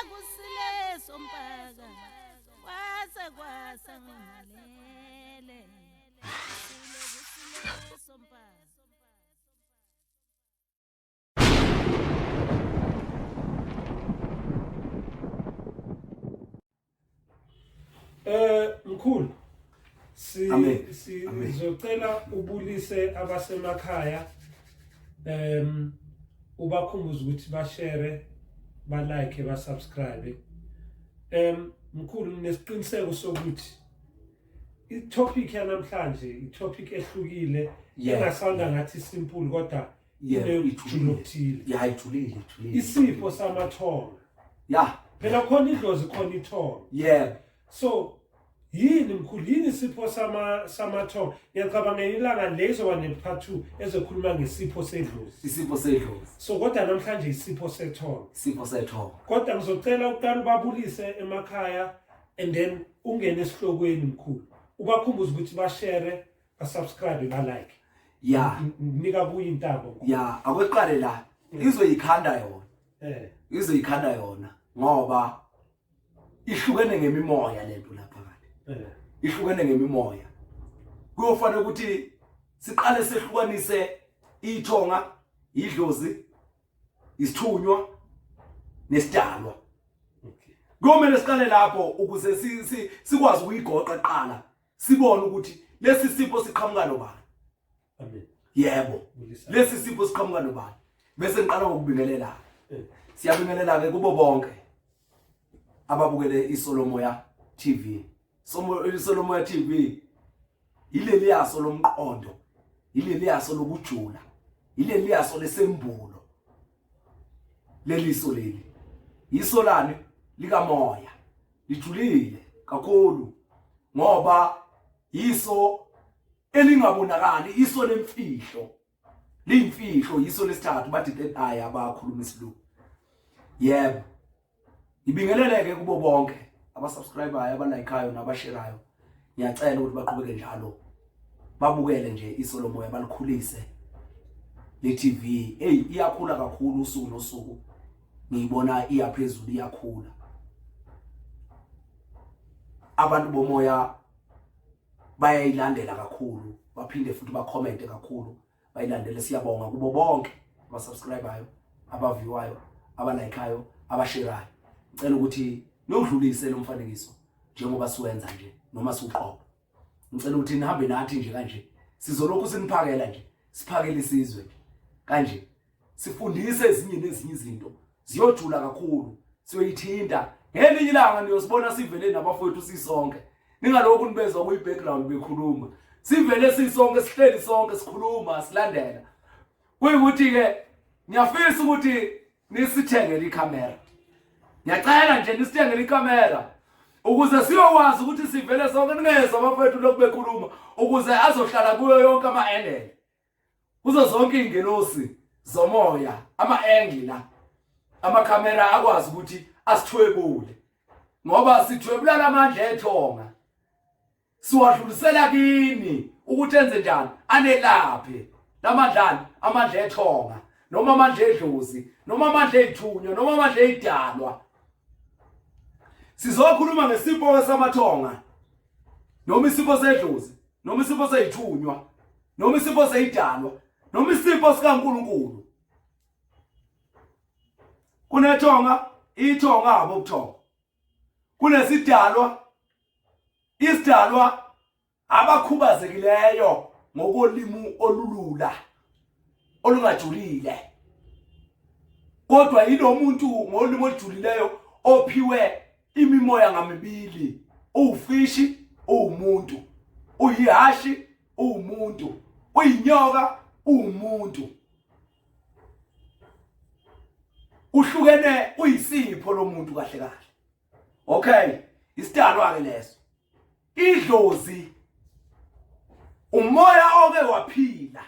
kusile sompaka kwasa ngalele kusile sompaka. Mkhulu sizocela ubulise abasemakhaya ubakhumbuza ukuthi bashare ba-like ba-subscribe mkhulu nesiqiniseko sokuthi i-topic yanamhlanje i-topic ehlukile engasawunda ngathi simple kodwa ijulile isipho samathongo phela khona idlozi khona ithongo so yini mkhulu yini isipho samathongo ngiyacabanga ilanga lezoba ne-part 2 ezokhuluma ngesipho sedlozi so kodwa namhlanje isipho sethongo kodwa ngizocela uqala ubabulise emakhaya and then ungene esihlokweni mkhulu ubakhumbuza ukuthi bashare ba-subscribe ba-like nika kuyo intambo akweqale la izoyikhanda yona ngoba ihlukene ngemimoya lento lapha ihlukene ngemimoya kuyofanele ukuthi siqale sehlukanise ithonga idlozi isithunywa nesidalwa kumele siqale lapho ukuze sikwazi ukuyigoqa qala sibone ukuthi lesi sipho siqhamuka nobani yebo lesi sipho siqhamuka nobani bese ngiqala ngokubingelela siyabingelela ke kubo bonke ababukele iSolomoya TV. iSolomoya TV ileli yaso lomqondo, ileli yaso lokujula, ileli yaso lesembulo. Leliso leli isolane likamoya lijulile kakhulu ngoba iso elingabonakali, iso lemfihlo, limfihlo, iso lesithathu bathi third eye abakhuluma isiLungu. Yebo ibingeleleke kubo bonke abasubscriber abalikeayo nabasherayo. Ngiyacela ukuthi baqhubeke njalo babukele nje iSolomoya balikhulise le TV. Iyakhula kakhulu usuku nosuku, ngiyibona iyaphezulu iyakhula. Abantu bomoya bayayilandela kakhulu, baphinde futhi bacommente kakhulu, bayilandele. Siyabonga kubo bonke abasubscriberayo, abaviwayo, abalikeayo, abasherayo. Ngicela ukuthi nodlulise lo mfanekiso njengoba siwenza nje noma siuqobo. Ngicela ukuthi nihambe nathi nje kanje, sizolokhu siniphakela nje, siphakele isizwe kanje, sifundise ezinye izinto ziyojula kakhulu, siyoyithinta ngelinye ilanga niyosibona sivele nabafowethu sisonke. Ningalokhu nibezwa kuyi background bekhuluma, sivele sisonke, sihleli sonke sikhuluma silandela. Kuyikuthi ke ngiyafisa ukuthi nisithengele iCamera. Ngiyacela nje nisithengele iCamera ukuze siyokwazi ukuthi sivele sonke, ningezwa abafowethu lokhu bekhuluma, ukuze azohlala kuyo yonke ama-angle, kuzo zonke ingelosi zomoya, ama-angle la, amaCamera akwazi ukuthi asithwebule, ngoba sithwebula amandla ethonga siwadlulisela kini ukuthi enze njani, anelaphe lamandlani, amandla ethonga noma amandla edlozi noma amandla ezithunywa noma amandla ezidalwa. Sizokhuluma ngesipho samathonga noma isipho sedlozi noma isipho sezithunywa noma isipho sezidalwa noma isipho sikaNkulunkulu. Kunethonga, ithonga abokuthonga. Kunesidalwa, isidalwa abakhubazekileyo ngokolimi olulula olungajulile, kodwa yilo muntu ngolimi olujulileyo ophiwe imimoya ngamibili, ufishi umuntu, uyihashi umuntu, uyinyoka umuntu. Uhlukene uyisipho lomuntu kahle kahle. Okay, isidalwa ke leso. Idlozi umoya oke waphila.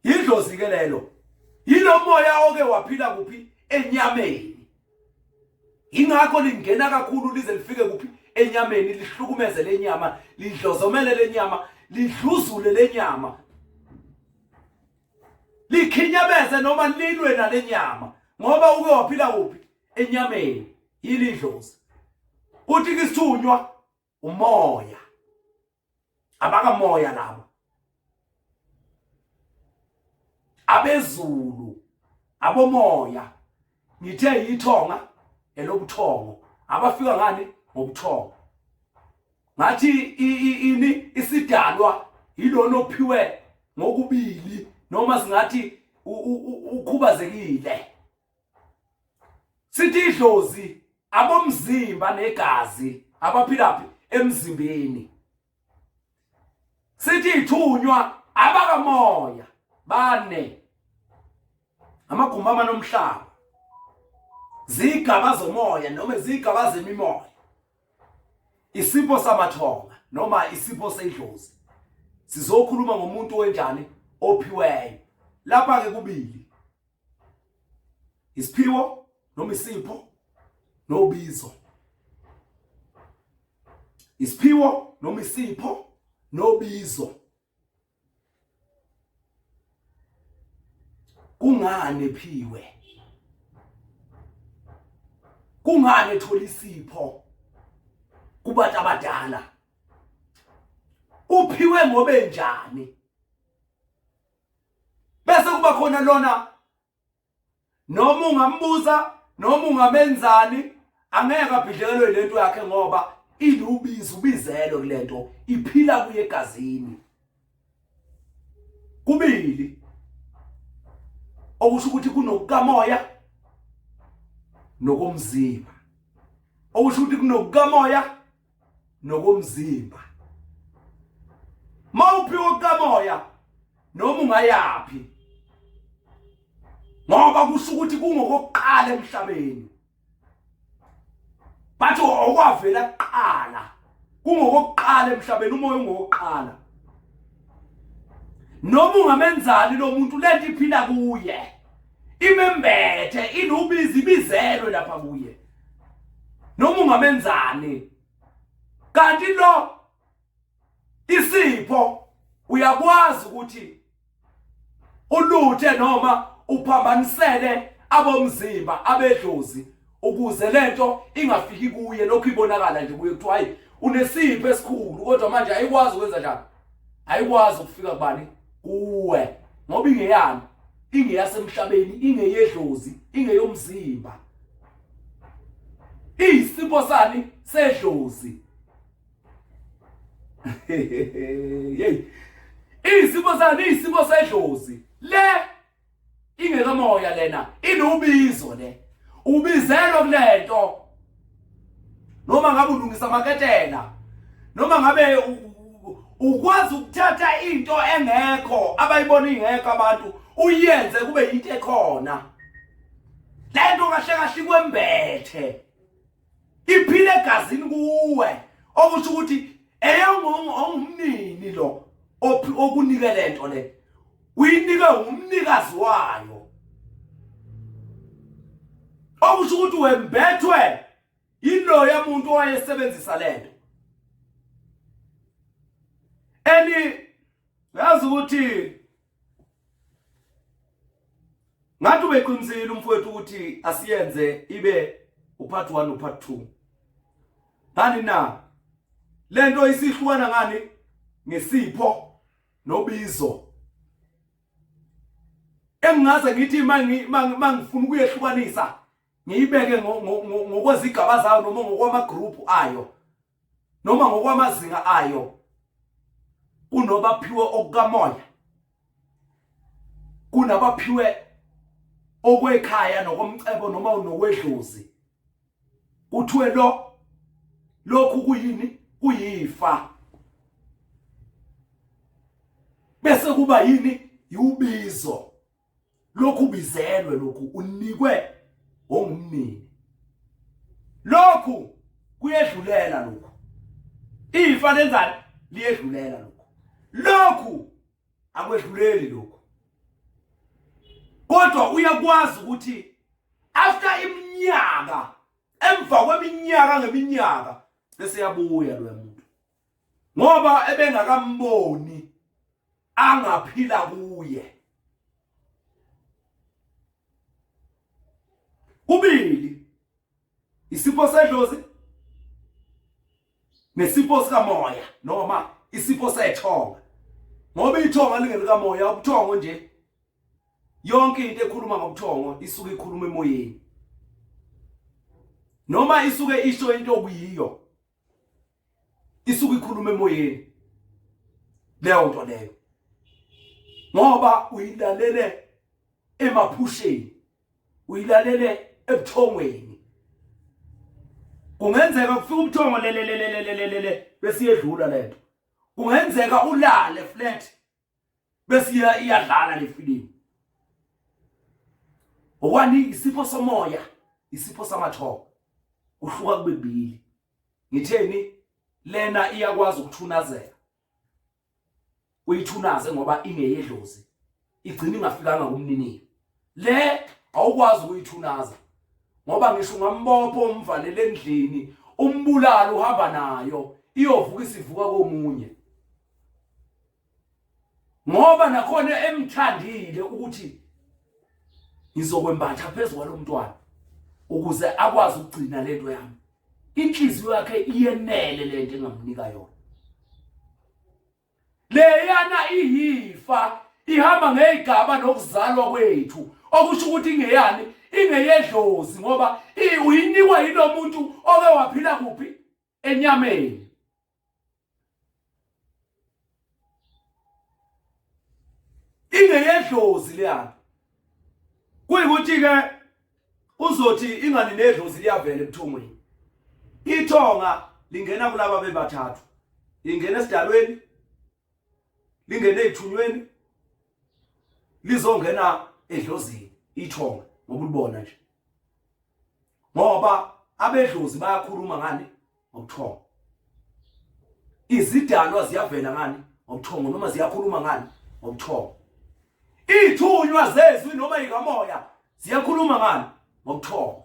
Idlozi ke lelo yilo moya oke waphila kuphi? Enyameni. Ingakho lingena kakhulu lize lifike kuphi? Enyameni, lihlukumeze lenyama, lidlozomele lenyama, lidluzule lenyama. likhinyabeze noma lilwe nalenyama ngoba uke waphila uphi enyameni yilidlozi. Uthi kisithunywa umoya, abaka moya labo, abezulu, abomoya, ngithe yithonga elobuthongo, abafika ngani ngobuthongo. Ngathi ini isidalwa yilona ophiwe ngokubili noma singathi ukhubazekile. Sithi idlozi abomzimba negazi abaphilaphi emzimbeni. Sithi ithunywa abakamoya bane, amagumama nomhlaba, zigaba zomoya noma zigaba zemimoya. Isipho samathonga noma isipho sedlozi. Sizokhuluma ngomuntu wenjani ophiweyo. Lapha ke kubili, isiphiwo noma isipho nobizo. Isiphiwo noma isipho nobizo. Kungane phiwe, kungane thola isipho kubantu abadala. Uphiwe ngobe njani? Bese kuba khona lona noma ungambuza noma ungamenzani angeke abhidlekelwe lento yakhe ngoba ilubizo, ubizelo kulento iphila kuye egazini. Kubili okusho ukuthi kunokukamoya nokomzimba. Okusho ukuthi kunokukamoya nokomzimba. Mawuphiwe ukukamoya noma ungayapi, ngoba kusho ukuthi kungokokuqala emhlabeni. Bathi okwavela kuqala, kungokokuqala emhlabeni, umoya ungokokuqala. Noma ungamenzali lo muntu lento iphila kuye, imembethe, ilubizi, ibizelwe lapha kuye. Noma ungamenzani. Kanti lo isipho uyakwazi ukuthi uluthe noma uphambanisele abomzimba, abedlozi, ukuze lento ingafiki kuye lokhu ibonakala nje kuye kuthiwa hayi unesipho esikhulu, kodwa manje ayikwazi ukwenza njani, ayikwazi ukufika kubani kuwe ngoba ingeyani, ingeyasemhlabeni, ingeyedlozi, ingeyomzimba. Isipho sani sedlozi. Hey, isipho sani, isipho sedlozi le ingekamoya lena, inubizo le, ubizelo kulento. Noma ngabe ulungisa amaketela, noma ngabe ukwazi ukuthatha into engekho abayibona ingekho abantu uyenze kube into ekhona. Lento kahle kahle kwembethe iphile egazini kuwe, okusho ukuthi ongumnini lo okunika lento le, uyinike umnikazi wayo. Okusho ukuthi wembethwe yilo yamuntu owayesebenzisa lento. Yazi ukuthi ngathi ubeqinisile umfowethu ukuthi asiyenze ibe upart 1 upart 2. Ngani na lento isihlukana ngani ngesipho nobizo. Engaze ngithi mangifuna ukuyehlukanisa ngiyibeke ngokwezigaba zayo noma ngokwamagroup ayo noma ngokwamazinga ayo. Kunobaphiwe okukamoya, kunabaphiwe okwekhaya nokomcebo noma nokwedlozi. Kuthiwe lokhu kuyini, kuyifa. Bese kuba yini, yubizo. Lokhu bizelwe, lokhu unikwe ongumnini. Lokhu kuyedlulela, lokhu ifa lenzani liyedlulela, lokhu lokhu akwedluleli lokhu. Kodwa uyakwazi ukuthi after iminyaka, emva kweminyaka ngeminyaka, bese yabuya lo muntu ngoba ebengakamboni angaphila kuye. Kubili isipho sedlozi nesipho sikamoya noma isipho sethonga. Ngoba ithonga lingelika moya, ubuthongo nje yonke into ekhuluma ngobuthongo isuke ikhuluma emoyeni. Noma isuke isho into okuyiyo. Isuke ikhuluma emoyeni. Leyo nto leyo. Ngoba uyilalele emaphusheni. Uyilalele ebuthongweni. Kungenzeka kufika ubuthongo lelelelelelele bese iyedlula lento. Kungenzeka ulale flat bese iyadlala le film. Okwani isipho somoya, isipho samathongo. Uhluka kubebili. Ngitheni lena iyakwazi ukuthunazela. Uyithunaze ngoba ingeyedlozi. Igcina ingafikanga kumninini. Le awukwazi ukuyithunaza. Ngoba ngisho ngambopho umvalele endlini, umbulalo uhamba nayo, iyovuka isivuka komunye. Ngoba nakhona emthandile ukuthi ngizokwembatha phezulu kwalo mntwana ukuze akwazi ukugcina lento yami. Inhliziyo yakhe iyenele lento engamnika yona. Leyana iyifa ihamba ngezigaba nokuzalwa kwethu. Okusho ukuthi ingeyani, ingeyedlozi ngoba uyinikwa yilo muntu oke waphila kuphi enyameni. Ingeyedlozi leyana. Kuyikuthi ke uzothi ingani nedlozi liyavela ebuthongweni. Ithonga lingena kulaba bebathathu. Lingena esidalweni, lingena ezithunyweni, lizongena edlozini ithonga ngokulibona nje. Ngoba abedlozi bayakhuluma ngani ngobuthongo. Izidalwa ziyavela ngani ngobuthongo noma ziyakhuluma ngani ngobuthongo. Ithunywa zezwi noma ikamoya ziyakhuluma ngani ngobuthongo.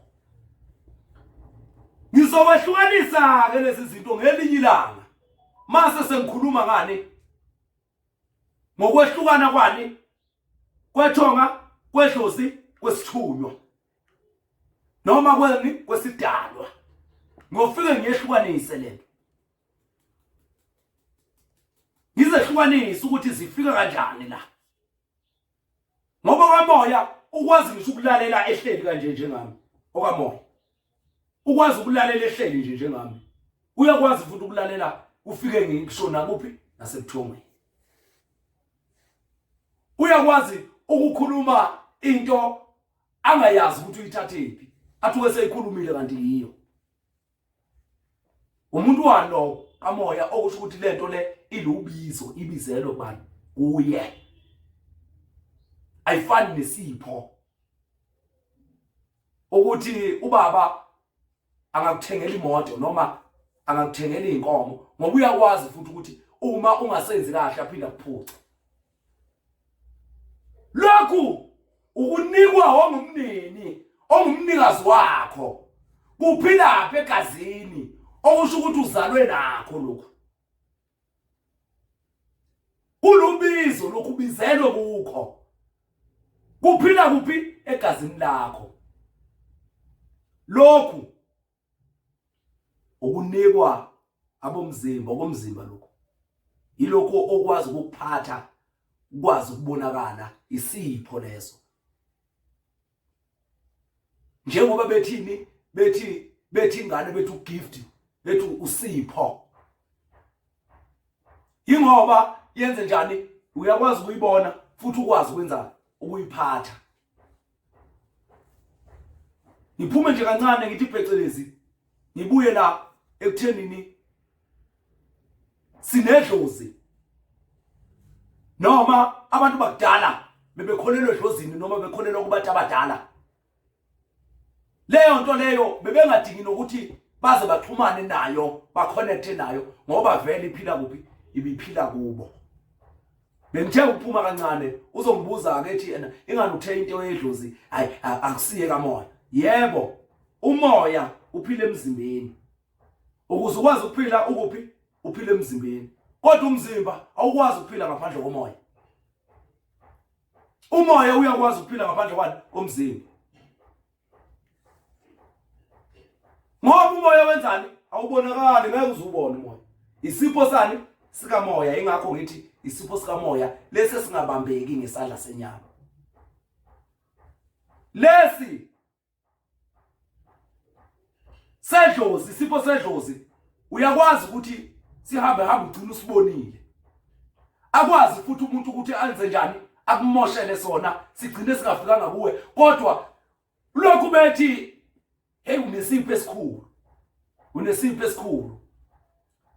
Ngizowahlukanisa ke lezi zinto ngelinye ilanga. Mase sengikhuluma ngani ngokwehlukana kwani kwethonga, kwedlozi, kwesithunywa. Noma kweni kwesidalwa. Ngofike ngiyehlukanise lento. Ngizehlukanisa ukuthi zifika kanjani la. Ngoba kamoya ukwazi ngisho ukulalela ehleli kanje njengami. Okamoya ukwazi ukulalela ehleli nje njengami. Uyakwazi futhi ukulalela ufike ngishona kuphi nasebuthongweni. Uyakwazi ukukhuluma into angayazi ukuthi uyithathephi. Athuke seyikhulumile kanti yiyo. Umuntu walo kamoya okusho ukuthi lento le ilubizo, ibizelo bani uye. Ayifani nesipho. Ukuthi ubaba angakuthengela imoto noma angakuthengela inkomo ngoba uyakwazi futhi ukuthi uma ungasenzi kahle aphinda kuphuca. Lokhu ukunikwa ongumnini, ongumnikazi wakho. Kuphila apha egazini, okusho ukuthi uzalwe nakho lokho. Kulubizo lokubizelwe kukho. Kuphila kuphi egazini lakho. Lokhu ukunikwa abomzimba, okomzimba lokho. Yilokho okwazi ukuphatha, ukwazi ukubonakala isipho leso. Njengoba bethini, bethi ingane bethu gift, bethu usipho. Ingoba yenze njani? Uyakwazi ukuyibona futhi ukwazi ukwenza ukuyiphatha. Ngiphume nje kancane ngithi phecelezi ngibuye la ekuthenini sinedlozi. Noma abantu bakudala bebekholelwa edlozini noma bekholelwa kubantu abadala. Leyo nto leyo bebengadingi nokuthi baze baxhumane nayo, baconnecte nayo ngoba vele iphila kuphi, ibiphila kubo. Bengithe ukuphuma kancane uzongibuza akethi yena ingani uthe into yedlozi akusiye kamoya. Yebo, umoya uphile emzimbeni. Ukuze ukwazi ukuphila ukuphi? Uphile emzimbeni. Kodwa umzimba awukwazi ukuphila ngaphandle komoya. Umoya uyakwazi ukuphila ngaphandle komzimba. Ngoba umoya wenzani awubonakali ngeke uzubone umoya. Isipho sani sika moya ingakho ngithi isipho sika moya lesi singabambeki ngesandla senyama. Lesi sedlozi isipho sedlozi uyakwazi ukuthi sihambe ugcina usibonile. Akwazi futhi umuntu ukuthi anze njani akumoshele sona sigcine singafikanga kuwe kodwa lokhu bethi hey unesipho esikhulu. Unesipho esikhulu.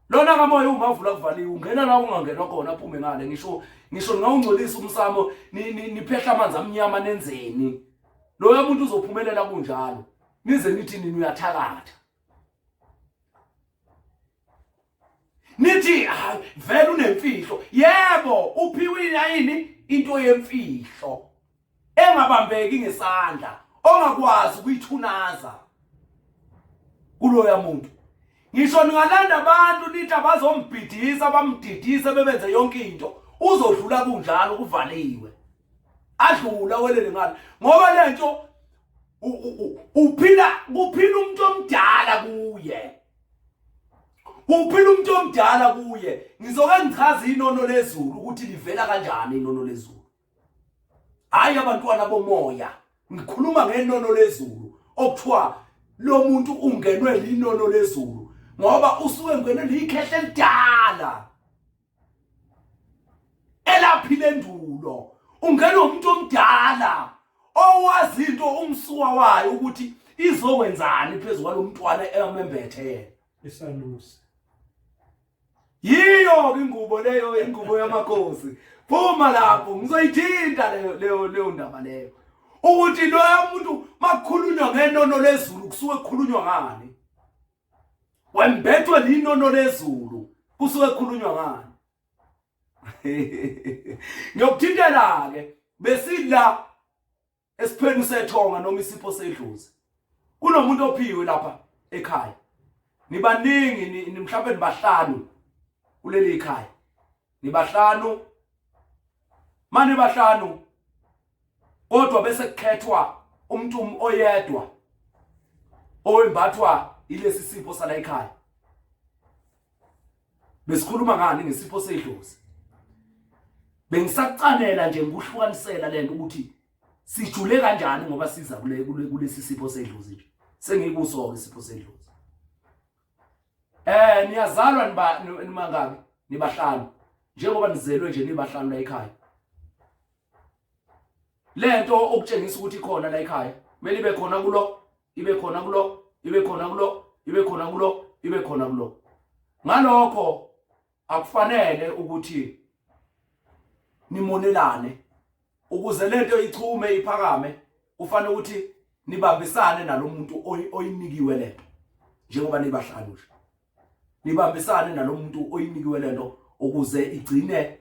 Lona kamoya umavula kuvaliwe ungena la ungangenwa khona aphume ngale ngisho ngawungcolisa umsamo niphehla amanzi amnyama nenzeni. Loya umuntu uzophumelela kunjalo. Nize nithi nini uyathakatha. Nithi vele unemfihlo. Yebo, uphiwe yini into yemfihlo. Engabambeki ngesandla, ongakwazi ukuyithunaza. Kuloya muntu. Ngisho ningalanda abantu nithi abazombhidisa bamdidise bebenze yonke into. Uzodlula kunjalo kuvaliwe. Adlula welele ngalo. Ngoba lento kuphila umuntu omdala kuye. Kuphila umuntu omdala kuye. Ngizoke ngichaza inono lezulu ukuthi livela kanjani inono lezulu. Hayi abantwana bomoya. Ngikhuluma ngenono lezulu okuthiwa lo muntu ungenwe linono lezulu ngoba usuke ngenwe likhehle lidala. Elaphile endulo. Ungenwe umuntu omdala owazi into umsuka wayo ukuthi izokwenzani phezulu kwalomntwana emembethe. Isanusi. Yiyo ingubo leyo ingubo yamakhosi. Phuma lapho ngizoyithinta leyo ndaba leyo. Ukuthi lo umuntu makukhulunywa ngenono lezulu kusuke kukhulunywa ngani? Wembethwe linono lezulu kusuke kukhulunywa ngani? Ngiyokuthintela ke besidla esipheni sethonga noma isipho sedlozi. Kunomuntu ophiwe lapha ekhaya. Nibaningi mhlawumbe nibahlanu kuleli ekhaya. Nibahlanu. Manje bahlanu. Kodwa bese kukhethwa umuntu oyedwa owembathwa ilesi sipho sala ekhaya. Besikhuluma ngani ngesipho sedlozi? Bengisacanela nje ngikuhlukanisela lento ukuthi sijule kanjani ngoba siza kulesi sipho sedlozi nje. Sengikuso isipho sedlozi. Niyazalwa nimangaki? Nibahlanu. Njengoba nizelwe nje nibahlanu la ekhaya. Lento okutshengisa ukuthi khona la ekhaya. Kumele ibe khona kulo, ibe khona kulo, ibe khona kulo, ibe khona kulo, ibe khona kulo. Ngalokho akufanele ukuthi nimonelane ukuze lento ichume iphakame. Ufanele ukuthi nibambisane nalomuntu oyinikiwe lento. Njengoba nibahlanu nje. Nibambisane nalomuntu oyinikiwe lento ukuze igcine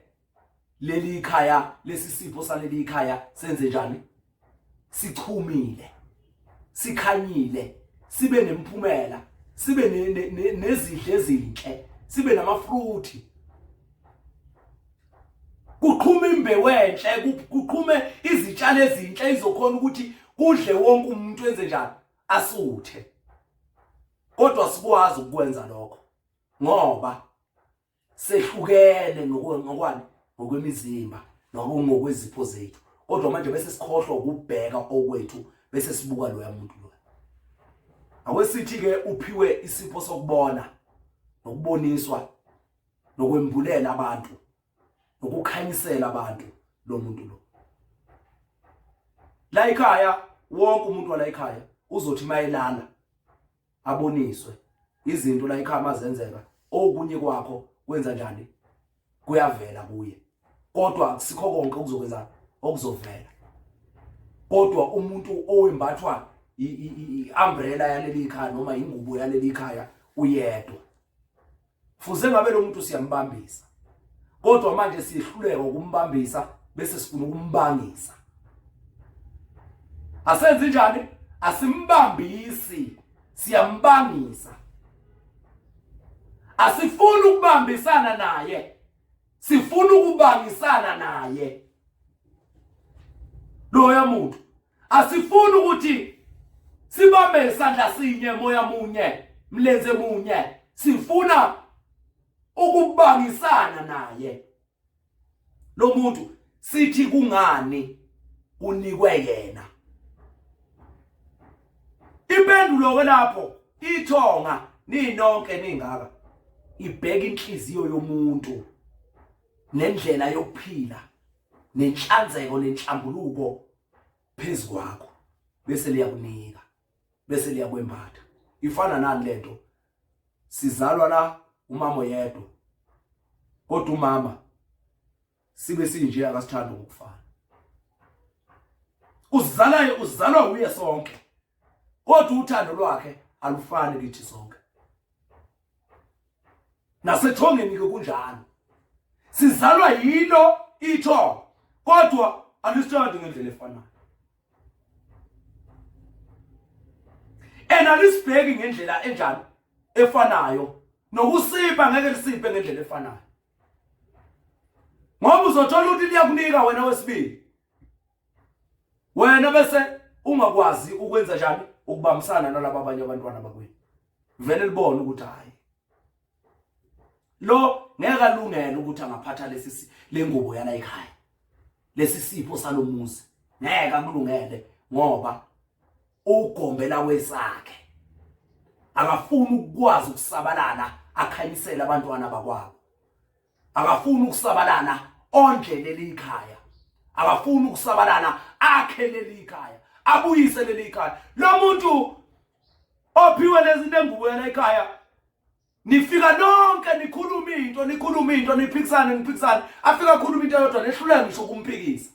leli ikhaya lesisipho saleli ikhaya senze njani? Sichumile. Sikhanyile, sibe nemphumela, sibe nezidle ezinhle, sibe namafruthi. Kuqhume imbewu enhle, kuqhume izitshalo ezinhle izokhona ukuthi kudle wonke umuntu enze njani? Asuthe. Kodwa sikwazi ukwenza lokho ngoba sehlukene ngokwani? Ngokwemizimba ngokwezipho zethu. Kodwa manje bese sikhohlwa ukubheka okwethu bese sibuka lo yamuntu lo. Awesithi ke uphiwe isipho sokubona nokuboniswa nokwembulela abantu nokukhanyisela abantu lo muntu lo. La ekhaya wonke umuntu wala ekhaya uzothi mayelana aboniswe izinto la ekhaya mazenzeka okunye kwakho kwenza njani? Kuyavela kuye. Kodwa sikho konke okuzokwenza okuzovela. Kodwa umuntu owembathwa iumbrella yaleli ikhaya noma ingubo yaleli ikhaya uyedwa. Fuze ngabe lo muntu siyambambisa. Kodwa manje sihluleka ukumbambisa bese sifuna ukumbangisa. Asenze njani? Asimbambisi, siyambangisa. Asifuni ukubambisana naye. Sifuna ukubangisana naye. Loya muntu asifuni ukuthi Sibambe isandla sinye moya munye, mlenze munye. Sifuna ukubangisana naye. Lo muntu sithi kungani unikwe yena. Impendulo ke lapho ithonga ninonke ningaka ibheka inhliziyo yomuntu nendlela yokuphila nenhlanzeko nenhlambuluko phezukwakho bese liyakunika bese liyakwembatha. Ifana nani lento sizalwa la umama yedwa kodwa umama sibe sinje akasithanda ukufana. Uzalwa uye sonke kodwa uthando lwakhe alufani lithi sonke. Nasethongeni ke kunjalo. Sizalwa yilo itho kodwa alisithandi ngendlela efanayo. Alisibheki ngendlela enjani efanayo nokusipha ngeke lisiphe ngendlela efanayo. Ngoba uzothola ukuthi liyakunika wena wesibili. Wena bese ungakwazi ukwenza njani ukubambisana nalabo abanye abantwana bakwenu. Vele libone ukuthi hayi. Lo ngeke alungele ukuthi angaphatha lengubo yana ekhaya. Lesi sipho salomuzi. Ngeke akulungele ngoba ugombela wesakhe. Akafuni ukwazi ukusabalala akhanyisela abantwana bakwabo. Akafuni ukusabalana ondlelele ikhaya. Akafuni ukusabalana akhelele ikhaya. Abuyise leli ikhaya. Lo muntu ophiwe lezi lengubo yana ekhaya nifika nonke nikhuluma into niphikisane afika khuluma into eyodwa nehluleke ngisho ukumphikisa.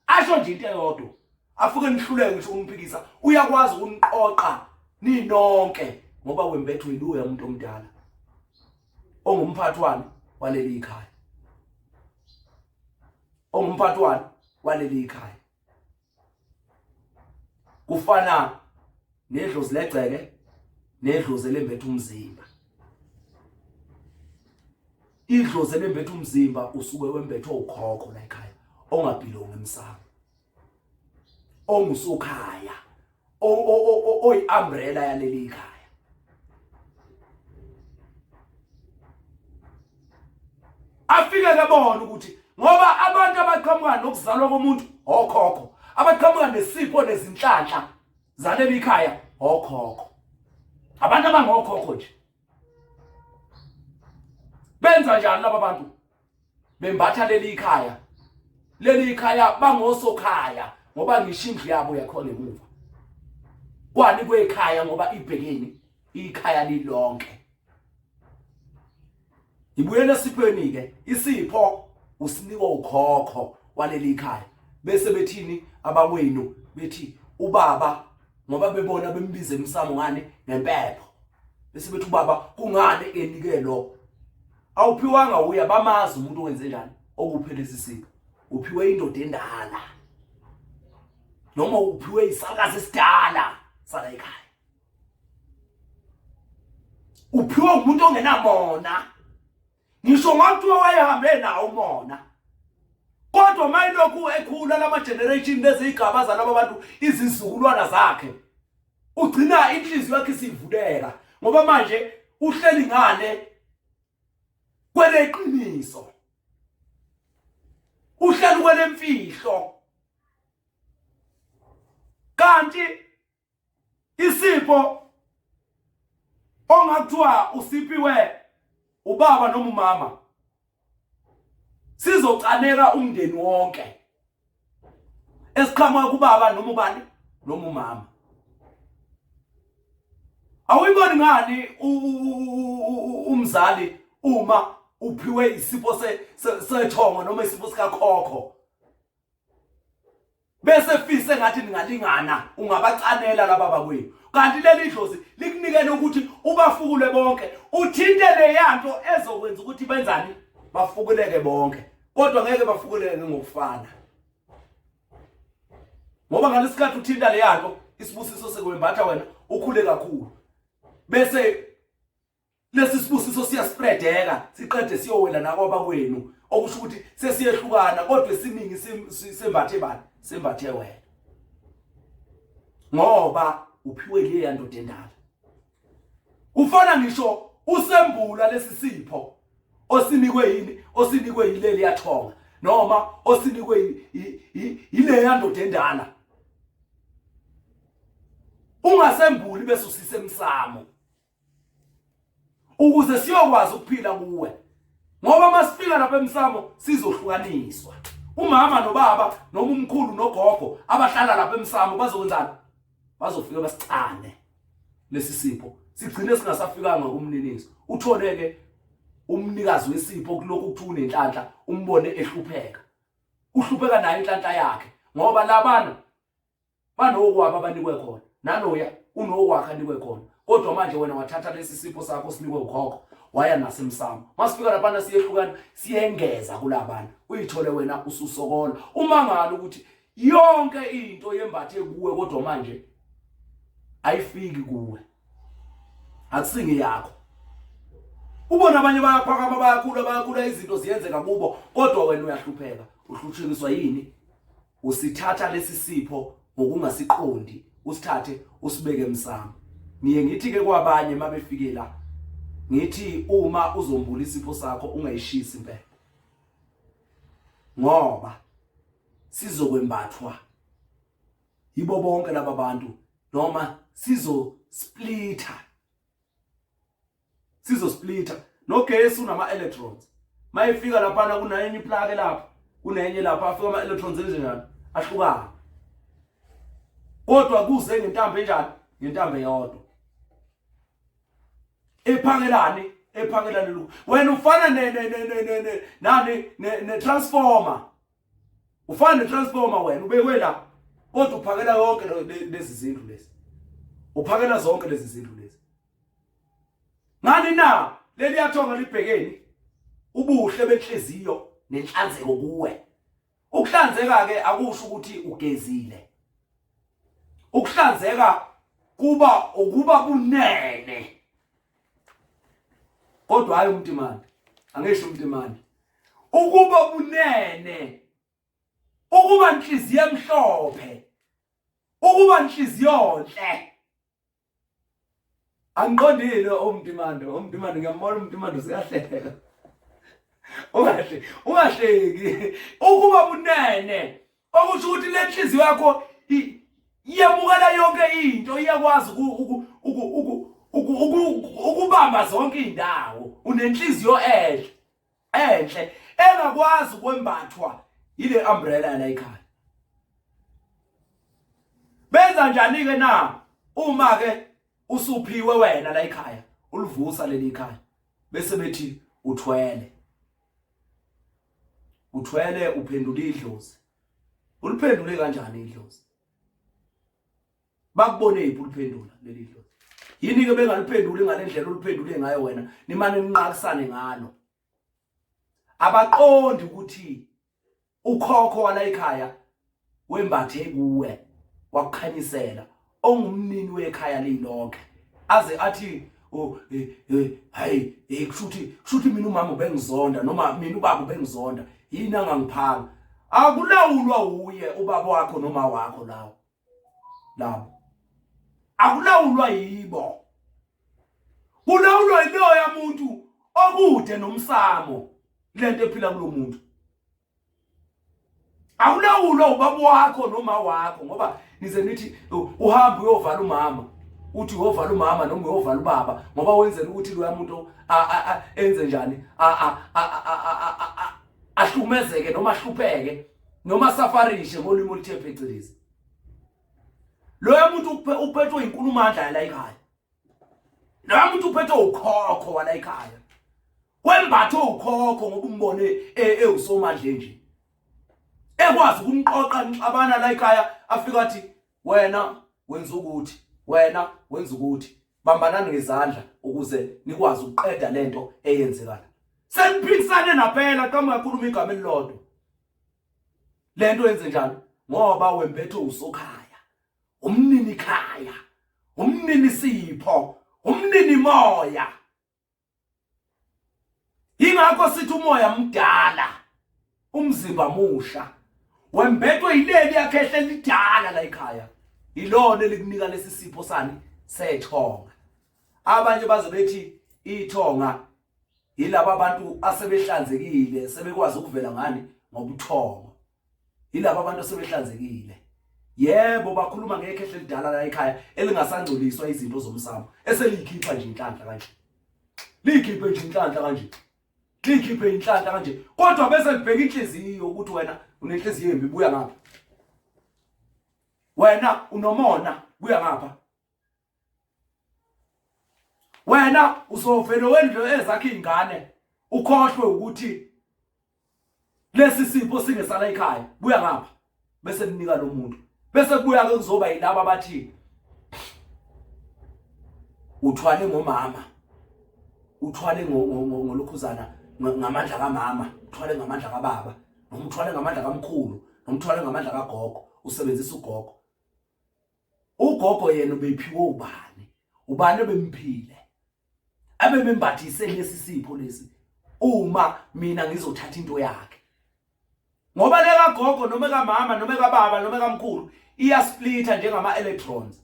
Asho nje into eyodwa afike nihluleke ngisho ukumphikisa. Uyakwazi ukuniqoqa ninonke ngoba wembethwe iluya umuntu omdala ongumphathwana waleli ikhaya. Ongumphathwana waleli ikhaya. Kufana nedlozi legceke nedlozi elembethe umzimba. Idlozi elembethe umzimba usuke wembethwe ukhokho la ekhaya ongabhilonga emsamo. Ongusukhaya oyi umbrella yaleli ikhaya. Afike kabona ukuthi ngoba abantu abaqhamuka nokuzalwa komuntu okhokho, abaqhamuka nesipho nezinhlanhla zaleli ikhaya okhokho. Abantu abangokhokho nje benza njani laba bantu? Bembatha leli ikhaya. Leli ikhaya bangosokhaya ngoba ngisho indlu yabo yakhona emuva. Kwani kwekhaya ngoba ibhekeni ikhaya lilonke. Ibuyela siphweni ke isipho usinikwa ukhokho waleli ikhaya. Bese bethini abakwenu bethi ubaba ngoba bebona bembize emsamo ngani ngempepho. Bese bethi ubaba kungani enike lo? Awuphiwanga uya bamazi umuntu wenze njani okuphela isipho. Uphiwe indoda endala. Noma uphiwe isakazi esidala sala ekhaya. Uphiwe umuntu ongenamona. Ngisho ngathi wayehambe nawo umona. Kodwa mayilokhu ekhula lama generation lezigaba zalabo bantu izizukulwana zakhe. Ugcina inhliziyo yakhe isivuleka ngoba manje uhleli ngane kweleqiniso. Uhleli kwelemfihlo. Kanti isipho ongakuthiwa usiphiwe ubaba noma umama sizocaneka umndeni wonke. Esiqhamuka kubaba noma ubani noma umama. Awuyiboni ngani umzali uma uphiwe isipho sethongo noma isipho sikakhokho? Bese fise ngathi ningalingana ungabacanela laba bakwenu. Kanti leli dlozi likunikele ukuthi ubafukule bonke. Uthintele yanto ezokwenza ukuthi benzani? Bafukuleke bonke. Kodwa ngeke bafukuleke ngokufana. Ngoba ngalesikhathi uthinta le yanto isibusiso sekwembatha wena ukhule kakhulu. Bese lesi sibusiso siyaspreadeka siqede siyowela nakwaba kwenu okusho ukuthi sesiyehlukana kodwa esiningi sembathe bani sembathe wena. Ngoba uphiwe le yanto dendala. Ufana ngisho usembula lesisipho osinikwe yini, osinikwe yileli yathonga noma osinikwe ile yanto dendala. Ungasembuli bese usisemsamo ukuze siyokwazi ukuphila kuwe, ngoba masifika lapha emsamo sizohlukaniswa. Umama nobaba noma umkhulu nogogo abahlala lapha emsamo bazokwenzani? Bazofika basicane lesisipho, sigcine singasafikanga kumniniso. Utholeke umnikazi wesipho kuloko kuthi unenhlanhla umbone ehlupheka, uhlupheka nayo inhlanhla yakhe, ngoba labana banokwabo abanikwe khona, naloya unokwakhe anikwe khona. Kodwa manje wena wathatha lesisipho sakho sinikwe ukhokho waya nasemsamo. Masifika lapha siyehlukana siyengeza kulabantu, uyithole wena ususokola umangala ukuthi yonke into yembathe kuwe kodwa manje ayifiki kuwe, akusingi yakho. Ubona abanye bayaphakama bayakhula izinto ziyenzeka kubo, kodwa wena uyahlupheka. Uhlutshiswa yini? Usithatha lesisipho ngokungasiqondi, usithathe usibeke emsamo. Niye ngithi ke kwabanye mabefike la, ngithi uma uzombula isipho sakho ungayishisi impela, ngoba sizokwembathwa yibo bonke laba bantu, noma sizosplitha nogesi unama electrons. Mayifika lapha kunenye iplug lapha, kunenye lapha afika ama electrons enjani ahlukana, kodwa kuze ngentambo enjani, ngentambo eyodwa ephakelane lu. Wena ufana ne transformer, ufana ne transformer wena ubekwe la, kodwa uphakela yonke lezi zindlu lezi, uphakela zonke lezi zindlu lezi. Ngani na leli yathonga libhekeni ubuhle benhliziyo nenhlanzeko kuwe. Ukuhlanzeka ke akusho ukuthi ugezile. Ukuhlanzeka ukuba bunene, kodwa hayi umntimani, angisho umntimani. Ukuba bunene, ukuba inhliziyo emhlophe, ukuba inhliziyo enhle. Angiqondile umntimani ngiyambona umntimani siyahleka. Ungahleki. Ukuba bunene okusho ukuthi le nhliziyo yakho iyamukela yonke into, iyakwazi ukubamba zonke indawo. Unenhliziyo enhle engakwazi ukwembathwa ile umbrella la ekhaya. Benza njani ke na uma ke usuphiwe wena la ekhaya, ulivusa leli ekhaya, bese bethi uthwele uphendula idlozi. Uliphendule kanjani idlozi? Bakubone iphi uliphendula leli idlozi? Yini ke bengaliphenduli ngalendlela uliphendule ngayo wena, nimane ninqakisane ngalo. Abaqondi ukuthi ukhokho wala ekhaya wembathe kuwe, wakukhanyisela, ongumnini wekhaya lilonke, aze athi hayi kushuthi mina umama ubengizonda noma mina ubaba ubengizonda, yini angangiphanga. Akulawulwa uye ubaba wakho noma wakho labo. Akulawulwa yibo. Kulawulwa yiloya muntu okude nomsamo, lento ephila kulo muntu. Akulawulwa ubaba wakho noma wakho, ngoba nize nithi uhambe uyovala umama, uthi uyovala umama noma uyovala ubaba, ngoba wenzela ukuthi lo muntu enze njani, ahlumezeke noma ahlupheke noma safarishe ngolimo oluthe phecelezi. Lo muntu uphethwe inkulumandla la ekhaya, lo muntu uphethwe ukhokho wala ekhaya, wembathe ukhokho ngoba umbone ewusomandla nje, ekwazi ukumqoqa ngixabana la ekhaya, afika athi wena wenza ukuthi, wena wenza ukuthi, bambanani ngezandla ukuze nikwazi ukuqeda lento eyenzekala. Seniphikisane naphela xa ungakhuluma igama elilodwa. Lento yenze njani? Ngoba wembethe usokhaya, umnini khaya, umnini sipho, umnini moya. Ingakho sithi umoya mdala, umzimba musha. Wembethwe yileli yakhe ehle lidala la ekhaya. ilona elikunika lesisipho sani sethonga. Abanye bazobethi ithonga yilabo abantu asebehlanzekile sebekwazi ukuvela ngani ngobuthongo. Yilabo abantu asebehlanzekile. Yebo bakhuluma ngekhehle lidala la ekhaya elingasangcoliswa izinto zomsamo eselikhipha nje inhlanhla kanje. Likhiphe nje inhlanhla kanje. Likhiphe inhlanhla kanje. Kodwa bese libheka inhliziyo ukuthi wena unenhliziyo embi buya ngapha. Wena unomona buya ngapha. Wena usofela wendlo ezakhe ingane ukhohlwe ukuthi lesi sipho singesala ekhaya buya ngapha bese linika lo muntu bese kubuya ke kuzoba yilabo abathi uthwale ngomama uthwale ngolokhuzana ngamandla kaMama uthwale ngamandla kaBaba noma uthwale ngamandla kaMkhulu noma uthwale ngamandla kaGogo usebenzisa uGogo. uGogo yena ubephiwe ubani bemphile abebembathise lesi sipho lesi uma mina ngizothatha into yakhe ngoba leka Gogo noma kaMama noma kaBaba noma kaMkhulu iyasplita njengama electrons.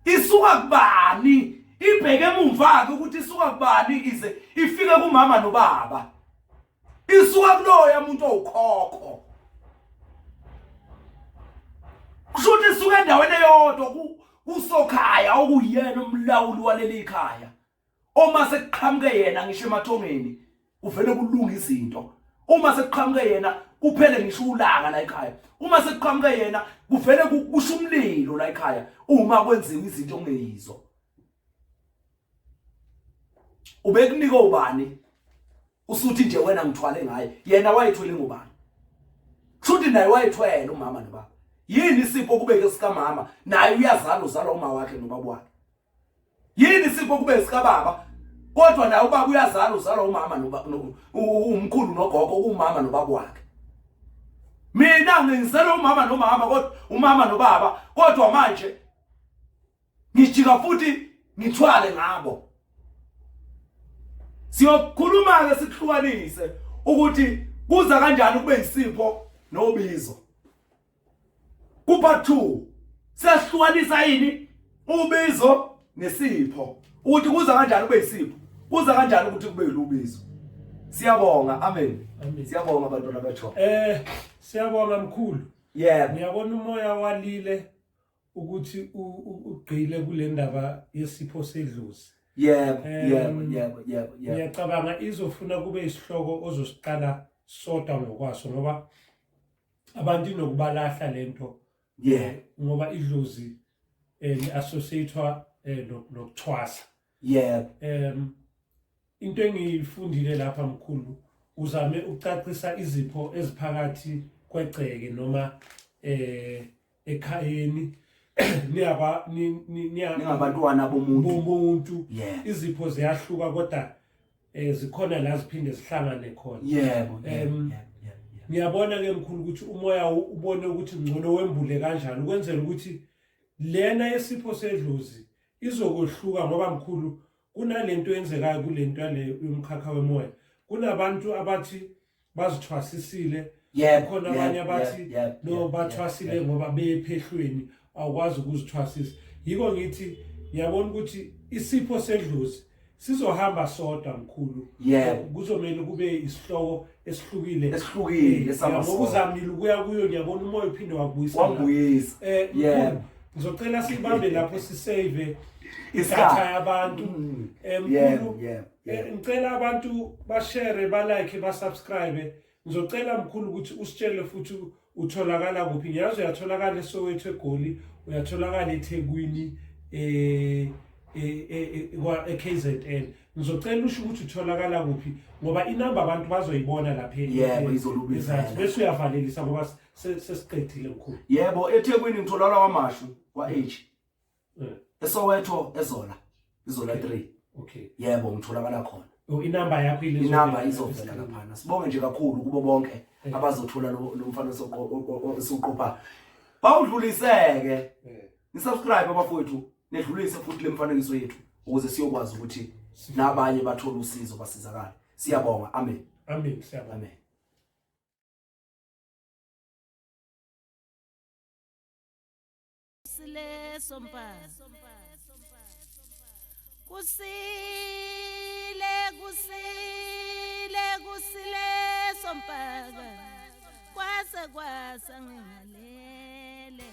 Isuka kubani ibheke emumva ke ukuthi isuka kubani ize ifike kuMama noBaba. Isuka kuloya umuntu owukhokho. Kushuthi isuka endaweni eyodwa kusokhaya okuyena umlawuli waleli ikhaya. Uma sekuqhamuke yena ngisho emathongeni uvele kulunga izinto. Uma sekuqhamuke yena kuphele ngisho ulanga la ekhaya. Uma sekuqhamuke yena kuvele kusho umlilo la ekhaya uma kwenziwa izinto ongeyizo. Ubekunika ubani usuthi nje wena ngithwale ngaye yena wayithwele ngubani. Kushuthi naye wayithwele uMama noBaba. Yini isipho kubeke sikaMama naye uyazala uzala uma wakhe nobaba wakhe. Yini isipho kubeke sikaBaba kodwa naye ubaba uyazala uzala uMama umkhulu noGogo uMama noBaba wakhe. Mina ngizela uMama noMama kodwa uMama noBaba kodwa manje ngijika futhi ngithwale ngabo. Siyokhuluma ke sikuhlukanise ukuthi kuza kanjani kube isipho nobizo. Kupha 2 siyahlukanisa yini ubizo nesipho ukuthi kuza kanjani kube isipho kuza kanjani ukuthi kube ilubizo. Siyabonga amen. Siyabonga abantwana bethu. Siyabonga mkhulu. Yebo. Ngiyabona umoya walile ukuthi ugqile kule ndaba yesipho sedlozi. Yebo. Ngiyacabanga izofuna kube isihloko ozosiqala sodwa ngokwaso ngoba abantu inokubalahla lento. Ngoba idlozi associatewa nokuthwasa. Into engiyifundile lapha mkhulu uzame ucacisa izipho eziphakathi kwegceke noma ekhayeni ningabantwana bomuntu izipho ziyahluka kodwa zikhona la ziphinde zihlangane khona. Ngiyabona ke mkhulu ukuthi umoya ubone ukuthi ngcono wembule kanjani ukwenzela ukuthi lena yesipho sedlozi izokohluka ngoba mkhulu kunalento yenzekayo kulento yale yomkhakha wemoya. Kunabantu abathi bazithwasisile khona abanye abathi no bathwasile ngoba bephehlweni awukwazi ukuzithwasisa. Yiko ngithi ngiyabona ukuthi isipho sedlozi sizohamba sodwa mkhulu. Kuzomela kube isihloko esihlukile esamasonto. Ngokuzamile ukuya kuyo ngiyabona umoya uphinde wabuyisa. Ngizocela sibambe lapho sisave idatha yabantu. Ngicela abantu bashare balike basubscribe. Ngizocela mkhulu ukuthi usitshele futhi utholakala kuphi. Ngiyazi uyatholakala eSoweto eGoli, uyatholakala eThekwini KZN. Ngizocela usho ukuthi utholakala kuphi ngoba inamba abantu bazoyibona lapha izolubisa bese uyavalelisa ngoba sesiqedile mkhulu. Yebo eThekwini ngitholakala kwaMashu kwa-H. eSoweto Izola 3. Yebo ngitholakala khona. Inamba yakho ile inamba izovela lapha. Sibonge nje kakhulu kubo bonke abazothola lo mfana soqopha. Bawudluliseke. Nisubscribe abafowethu nedlulise futhi lemfanekiso yethu ukuze siyokwazi ukuthi nabanye bathola usizo basizakala. Siyabonga. Amen. Siyabonga. Amen. kusile sompaka kusile sompaka kwasa ngingalele